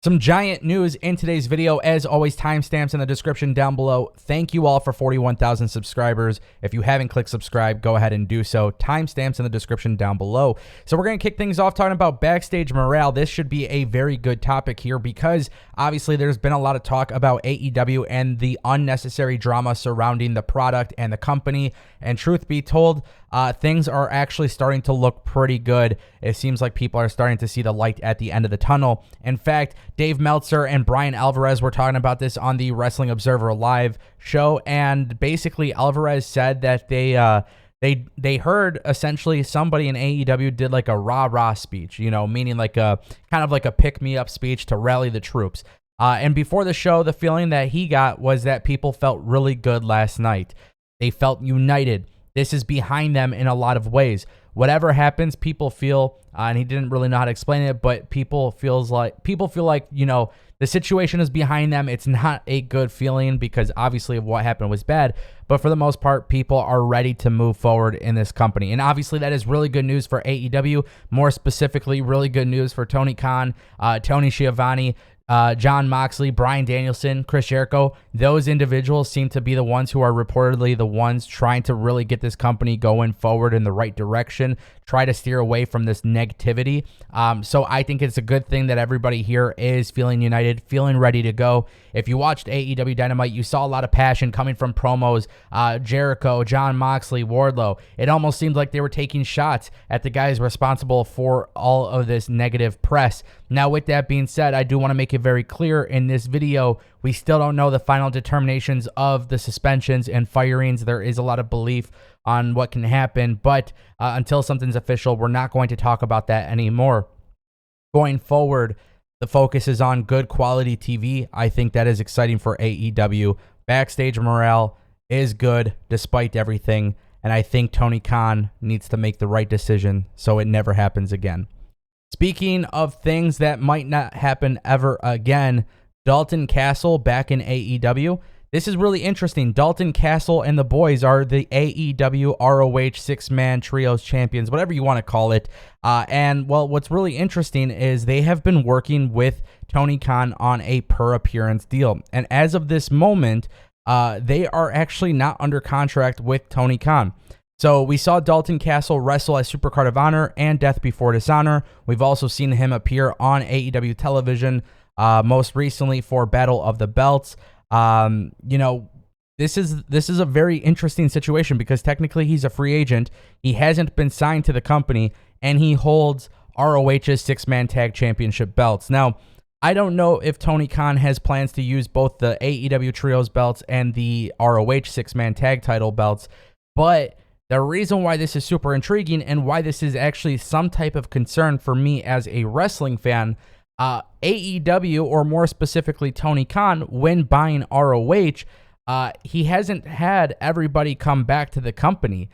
Some giant news in today's video. As always, timestamps in the description down below. Thank you all for 41,000 subscribers. If you haven't clicked subscribe, go ahead and do so. Timestamps in the description down below. So we're going to kick things off talking about backstage morale. This should be a very good topic here because obviously there's been a lot of talk about AEW and the unnecessary drama surrounding the product and the company. And truth be told, things are actually starting to look pretty good. It seems like people are starting to see the light at the end of the tunnel. In fact, Dave Meltzer and Brian Alvarez were talking about this on the Wrestling Observer Live show, and basically Alvarez said that they heard essentially somebody in AEW did like a rah-rah speech, you know, meaning like a kind of like a pick-me-up speech to rally the troops. And before the show, the feeling that he got was that people felt really good last night. They felt united. This is behind them in a lot of ways. Whatever happens, people feel, and he didn't really know how to explain it, but people feel like, you know, the situation is behind them. It's not a good feeling because obviously what happened was bad, but for the most part, people are ready to move forward in this company. And obviously that is really good news for AEW, more specifically, really good news for Tony Khan, Tony Schiavone, John Moxley, Bryan Danielson, Chris Jericho. Those individuals seem to be the ones who are reportedly the ones trying to really get this company going forward in the right direction, try to steer away from this negativity. So I think it's a good thing that everybody here is feeling united, feeling ready to go. If you watched AEW Dynamite, you saw a lot of passion coming from promos, Jericho, John Moxley, Wardlow. It almost seemed like they were taking shots at the guys responsible for all of this negative press. Now, with that being said, I do want to make it very clear in this video, we still don't know the final determinations of the suspensions and firings. There is a lot of belief on what can happen, but until something's official, we're not going to talk about that anymore. Going forward, the focus is on good quality TV. I think that is exciting for AEW. Backstage morale is good despite everything, and I think Tony Khan needs to make the right decision so it never happens again. Speaking of things that might not happen ever again, Dalton Castle back in AEW. This is really interesting. Dalton Castle and the boys are the AEW ROH six-man trios champions, whatever you want to call it. And, well, what's really interesting is they have been working with Tony Khan on a per-appearance deal. And as of this moment, they are actually not under contract with Tony Khan. So we saw Dalton Castle wrestle at Supercard of Honor and Death Before Dishonor. We've also seen him appear on AEW television, most recently for Battle of the Belts. You know, this is a very interesting situation because technically he's a free agent. He hasn't been signed to the company, and he holds ROH's six-man tag championship belts. Now, I don't know if Tony Khan has plans to use both the AEW trios belts and the ROH six-man tag title belts, but the reason why this is super intriguing and why this is actually some type of concern for me as a wrestling fan, AEW, or more specifically Tony Khan, when buying ROH, he hasn't had everybody come back to the company.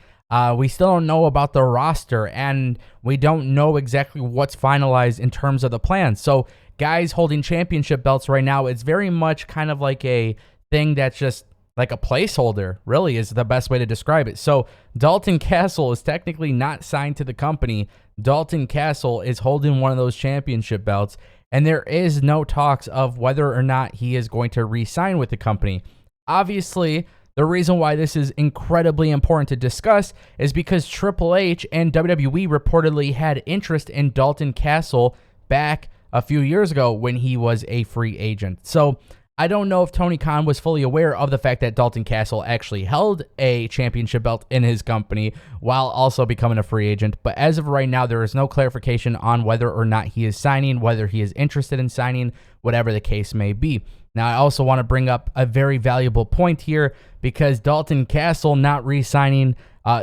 We still don't know about the roster, and we don't know exactly what's finalized in terms of the plan. So guys holding championship belts right now, it's very much kind of like a thing that's just like a placeholder, really, is the best way to describe it. So Dalton Castle is technically not signed to the company. Dalton Castle is holding one of those championship belts, and there is no talks of whether or not he is going to re-sign with the company. Obviously, the reason why this is incredibly important to discuss is because Triple H and WWE reportedly had interest in Dalton Castle back a few years ago when he was a free agent. So I don't know if Tony Khan was fully aware of the fact that Dalton Castle actually held a championship belt in his company while also becoming a free agent. But as of right now, there is no clarification on whether or not he is signing, whether he is interested in signing, whatever the case may be. Now, I also want to bring up a very valuable point here because Dalton Castle not re-signing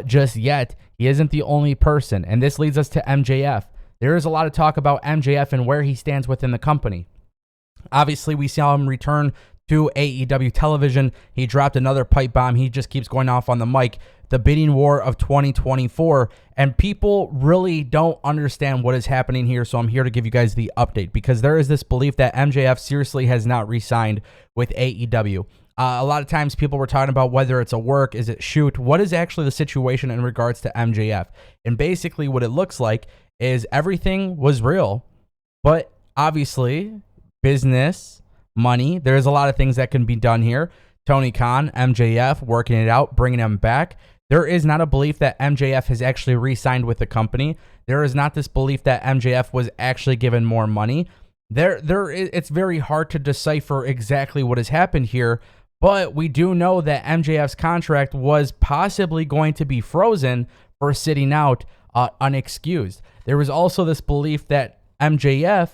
just yet, he isn't the only person. And this leads us to MJF. There is a lot of talk about MJF and where he stands within the company. Obviously, we saw him return to AEW television. He dropped another pipe bomb. He just keeps going off on the mic. The bidding war of 2024. And people really don't understand what is happening here. So I'm here to give you guys the update because there is this belief that MJF seriously has not re-signed with AEW. A lot of times people were talking about whether it's a work, is it shoot, what is actually the situation in regards to MJF. And basically what it looks like is everything was real, but obviously business, money. There's a lot of things that can be done here. Tony Khan, MJF, working it out, bringing him back. There is not a belief that MJF has actually re-signed with the company. There is not this belief that MJF was actually given more money. It's very hard to decipher exactly what has happened here, but we do know that MJF's contract was possibly going to be frozen for sitting out unexcused. There was also this belief that MJF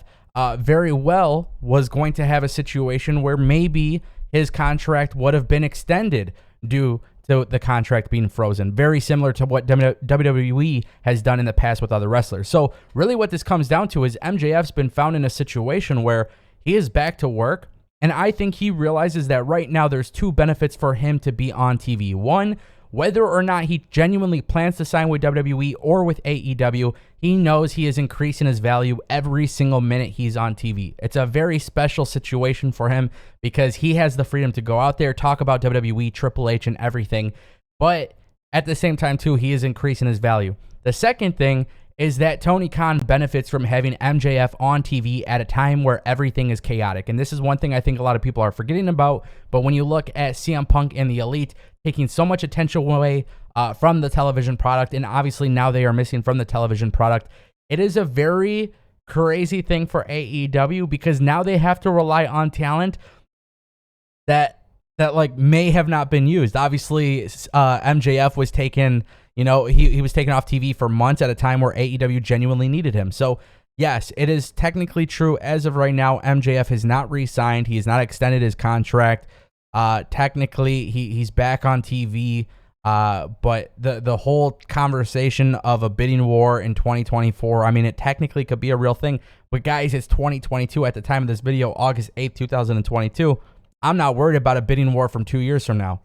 very well was going to have a situation where maybe his contract would have been extended due to the contract being frozen, very similar to what WWE has done in the past with other wrestlers. So really what this comes down to is MJF's been found in a situation where he is back to work, and I think he realizes that right now there's two benefits for him to be on TV. One, whether or not he genuinely plans to sign with WWE or with AEW, he knows he is increasing his value every single minute he's on TV. It's a very special situation for him because he has the freedom to go out there, talk about WWE, Triple H, and everything. But at the same time, too, he is increasing his value. The second thing is that Tony Khan benefits from having MJF on TV at a time where everything is chaotic. And this is one thing I think a lot of people are forgetting about. But when you look at CM Punk and the Elite taking so much attention away from the television product, and obviously now they are missing from the television product, it is a very crazy thing for AEW because now they have to rely on talent that like may have not been used. Obviously, MJF was taken... he was taken off TV for months at a time where AEW genuinely needed him. So, yes, it is technically true as of right now. MJF has not re-signed. He has not extended his contract. Technically, he's back on TV. But the whole conversation of a bidding war in 2024, I mean, it technically could be a real thing. But, guys, it's 2022 at the time of this video, August 8th, 2022. I'm not worried about a bidding war from 2 years from now.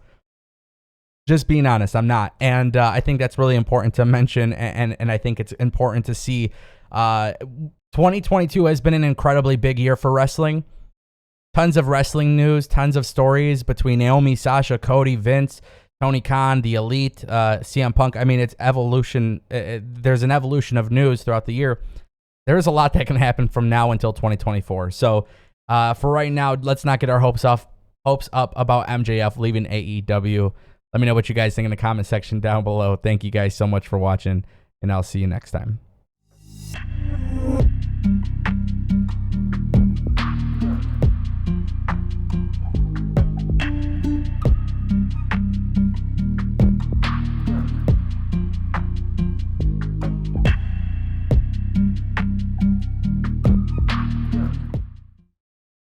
Just being honest, I'm not. And I think that's really important to mention. And I think it's important to see 2022 has been an incredibly big year for wrestling. Tons of wrestling news, tons of stories between Naomi, Sasha, Cody, Vince, Tony Khan, the Elite, CM Punk. I mean, it's evolution. There's an evolution of news throughout the year. There's a lot that can happen from now until 2024. So for right now, let's not get our hopes up about MJF leaving AEW. Let me know what you guys think in the comment section down below. Thank you guys so much for watching, and I'll see you next time.